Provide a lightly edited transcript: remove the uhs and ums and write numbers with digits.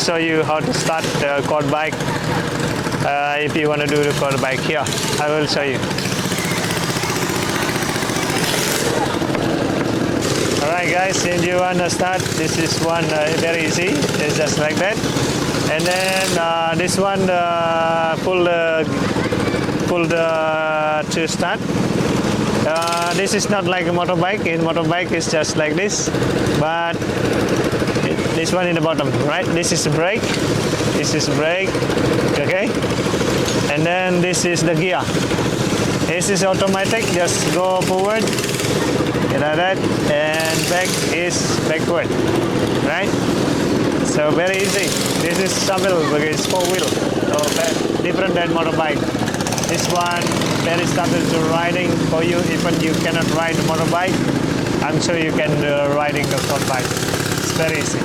show you how to start the quad bike. If you want to do the quad bike here, I will show you. Alright guys, if you want to start, this is one very easy. It's just like that. And then this one pull the to start. This is not like a motorbike. In motorbike it's just like this, but this one in the bottom, right? This is the brake. This is brake. Okay. And then this is the gear. This is automatic. Just go forward. Like that, and back is backward, right? So very easy. This is shovel because it's 4-wheel, so different than motorbike. This one very stable to riding for you. Even you cannot ride a motorbike, I'm sure you can riding the quad bike. It's very easy.